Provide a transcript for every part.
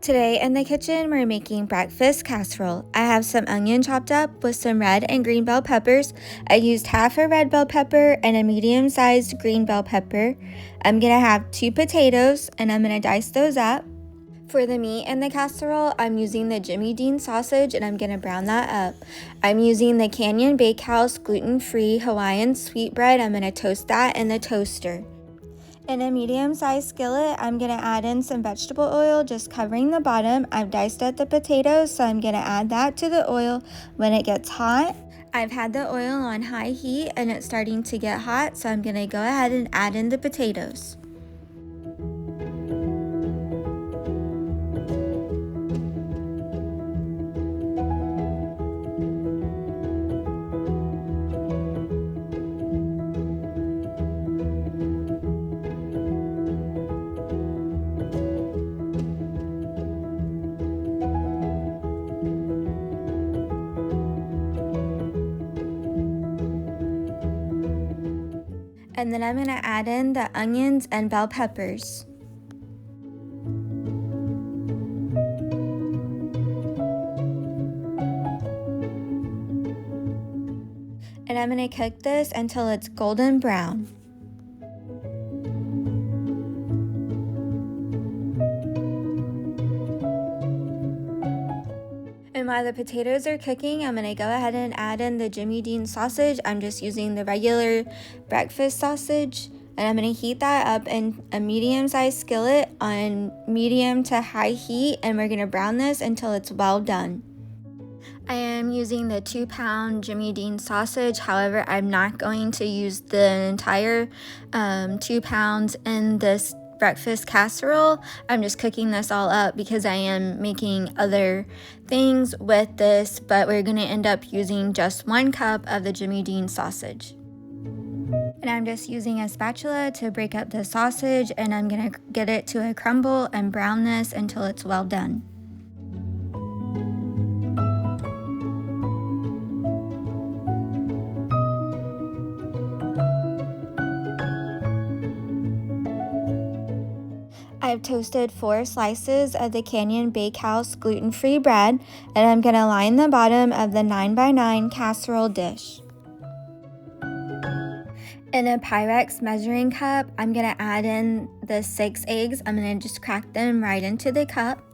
Today in the kitchen, we're making breakfast casserole. I have some onion chopped up with some red and green bell peppers. I used half a red bell pepper and a medium-sized green bell pepper. I'm gonna have 2 potatoes and I'm gonna dice those up. For the meat in the casserole, I'm using the Jimmy Dean sausage and I'm gonna brown that up. I'm using the Canyon Bakehouse gluten-free Hawaiian sweetbread. I'm gonna toast that in the toaster. In a medium-sized skillet, I'm going to add in some vegetable oil, just covering the bottom. I've diced up the potatoes, so I'm going to add that to the oil when it gets hot. I've had the oil on high heat and it's starting to get hot, so I'm going to go ahead and add in the potatoes. And then I'm going to add in the onions and bell peppers. And I'm going to cook this until it's golden brown. And while the potatoes are cooking, I'm going to go ahead and add in the Jimmy Dean sausage. I'm just using the regular breakfast sausage. And I'm going to heat that up in a medium-sized skillet on medium to high heat. And we're going to brown this until it's well done. I am using the 2-pound Jimmy Dean sausage. However, I'm not going to use the entire 2 pounds in this breakfast casserole. I'm just cooking this all up because I am making other things with this, but we're going to end up using just 1 cup of the Jimmy Dean sausage. And I'm just using a spatula to break up the sausage, and I'm going to get it to a crumble and brown this until it's well done. I've toasted 4 slices of the Canyon Bakehouse gluten-free bread, and I'm going to line the bottom of the 9x9 casserole dish. In a Pyrex measuring cup, I'm going to add in the 6 eggs. I'm going to just crack them right into the cup.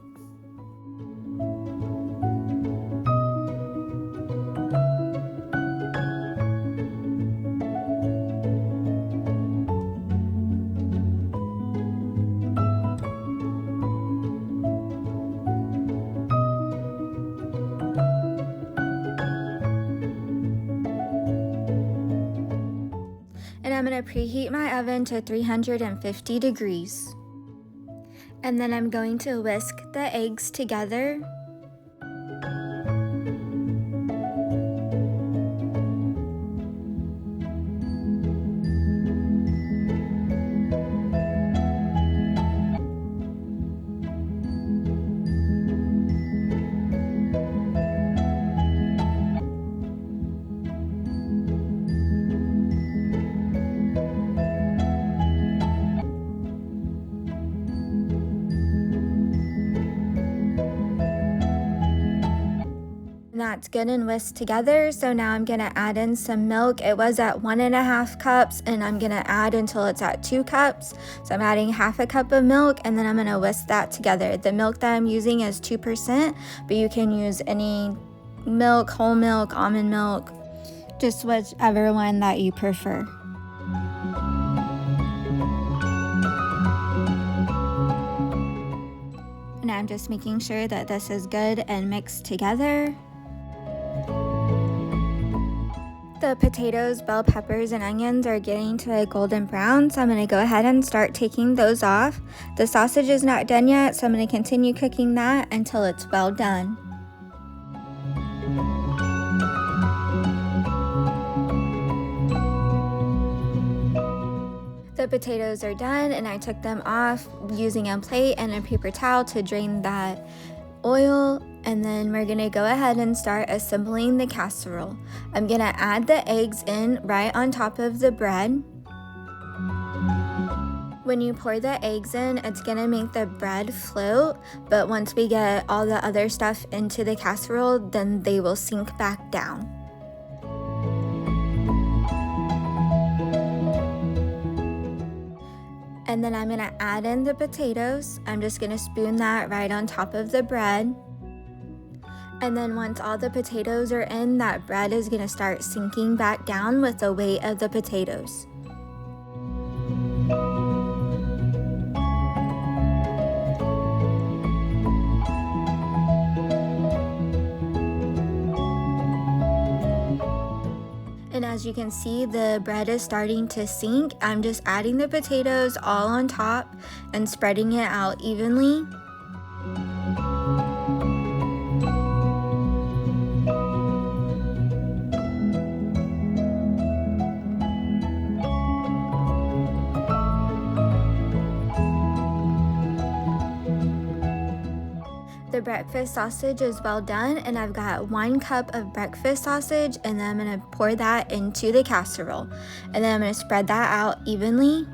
And I'm going to preheat my oven to 350 degrees. And then I'm going to whisk the eggs together. That's good and whisked together. So now I'm going to add in some milk. It was at 1.5 cups and I'm going to add until it's at 2 cups. So I'm adding half a cup of milk and then I'm going to whisk that together. The milk that I'm using is 2%, but you can use any milk, whole milk, almond milk, just whichever one that you prefer. And I'm just making sure that this is good and mixed together. The potatoes, bell peppers, and onions are getting to a golden brown, so I'm going to go ahead and start taking those off. The sausage is not done yet, so I'm going to continue cooking that until it's well done. The potatoes are done, and I took them off using a plate and a paper towel to drain that oil. And then we're going to go ahead and start assembling the casserole. I'm going to add the eggs in right on top of the bread. When you pour the eggs in, it's gonna make the bread float, but once we get all the other stuff into the casserole, then they will sink back down. And then I'm gonna add in the potatoes. I'm just gonna spoon that right on top of the bread. And then once all the potatoes are in, that bread is gonna start sinking back down with the weight of the potatoes. And as you can see, the bread is starting to sink. I'm just adding the potatoes all on top and spreading it out evenly. The breakfast sausage is well done, and I've got 1 cup of breakfast sausage, and then I'm going to pour that into the casserole, and then I'm going to spread that out evenly.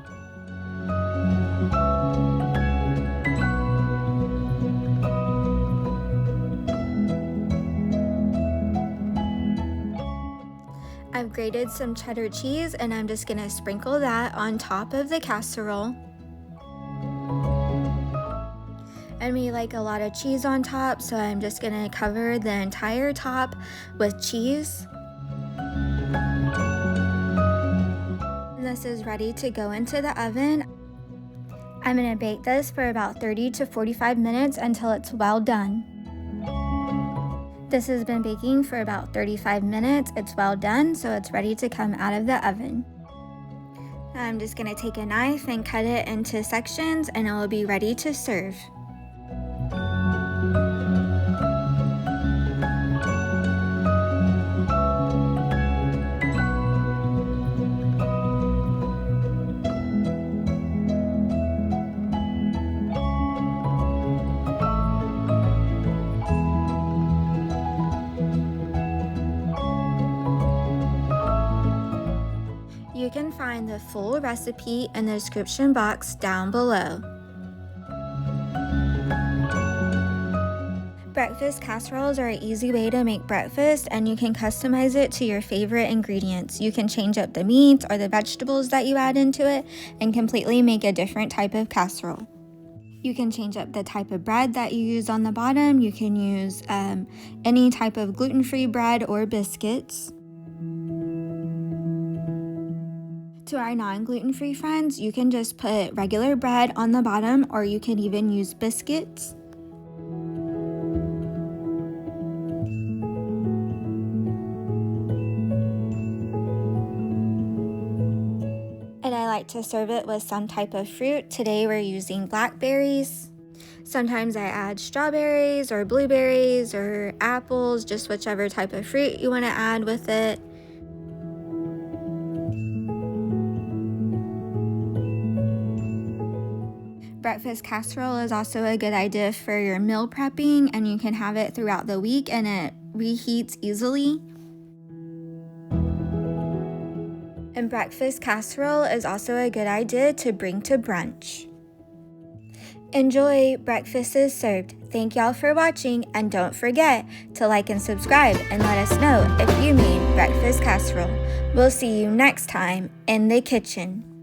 I've grated some cheddar cheese, and I'm just going to sprinkle that on top of the casserole. And we like a lot of cheese on top, so I'm just gonna cover the entire top with cheese. And this is ready to go into the oven. I'm gonna bake this for about 30 to 45 minutes until it's well done. This has been baking for about 35 minutes. It's well done, so it's ready to come out of the oven. I'm just gonna take a knife and cut it into sections, and it will be ready to serve. You can find the full recipe in the description box down below. Breakfast casseroles are an easy way to make breakfast, and you can customize it to your favorite ingredients. You can change up the meats or the vegetables that you add into it and completely make a different type of casserole. You can change up the type of bread that you use on the bottom. You can use any type of gluten-free bread or biscuits. To our non-gluten-free friends, you can just put regular bread on the bottom, or you can even use biscuits. And I like to serve it with some type of fruit. Today we're using blackberries. Sometimes I add strawberries or blueberries or apples, just whichever type of fruit you want to add with it. Breakfast casserole is also a good idea for your meal prepping, and you can have it throughout the week and it reheats easily. And breakfast casserole is also a good idea to bring to brunch. Enjoy, breakfast is served. Thank y'all for watching, and don't forget to like and subscribe and let us know if you made breakfast casserole. We'll see you next time in the kitchen.